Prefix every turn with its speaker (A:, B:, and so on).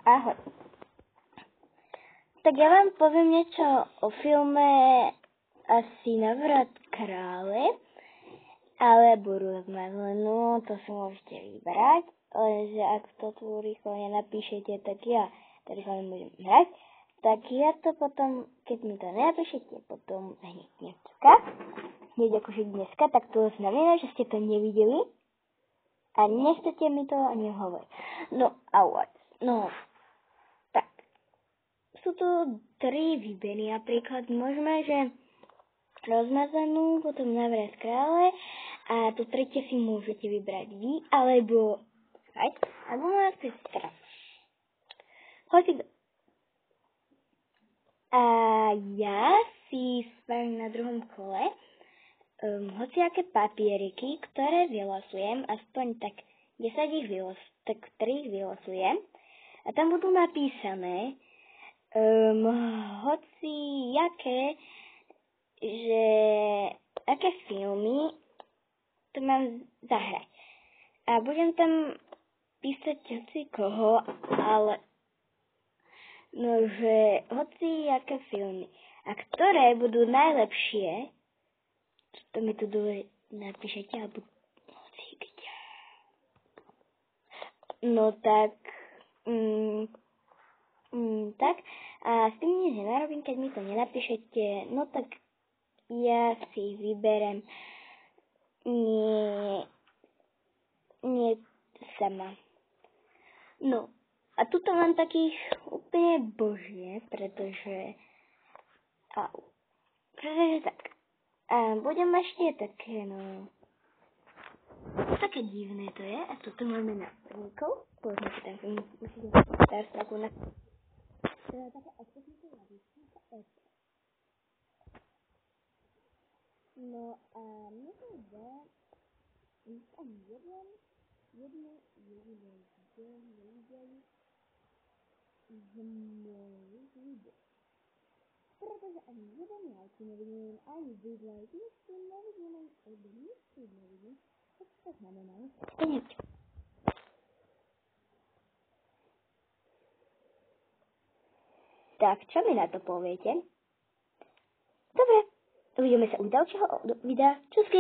A: Ahoj. Tak ja vám poviem niečo o filme asi Návrat krále, alebo Rozmazlenú, to si môžete vybrať, lenže ak to tu rýchlo nenapíšete, tak ja to rýchlo nemôžem hrať, tak ja to potom, keď mi to nenapíšete, potom hneď akože dneska, tak to znamená, že ste to nevideli a nechcete mi to ani hovoriť. No a what? No, tak. Sú tu 3 výbery, napríklad môžeme, že Rozmazanú, potom Návrat krále a to tretie si môžete vybrať vy, alebo moja sestra. Hoci a ja si spravím na druhom kole hociaké papieriky, ktoré vylosujem, aspoň tak 10 ich tak 3 ich vylosujem a tam budú napísané hociaké, že aké filmy to mám zahrať. A budem tam písať hoci koho, ale no, že hoci aké filmy. A ktoré budú najlepšie, to mi tu dole napíšete, alebo hoci kde. No tak, tak. A s tým nič nenarobím, keď mi to nenapíšete, no tak ja si vyberem nie sama. No, a tuto mám takých úplne božie, pretože tak. A budem ešte také, no, také divné to je. A tuto máme nástrojníkov. Povedzme si tam, musíte dať takú na... Teda také odpustníkov lavičky. No a mne to dá ani jednu jedinou nevideli z mojich videí. Pretože ani jeden lajky nevidím, ani dislike, nič tu nevidím, ani odber, nič tu nevidím. Tak to znamená, to nič. Tak, čo mi na to poviete? Dobre, uvidíme sa u ďalšieho videa. Čusky!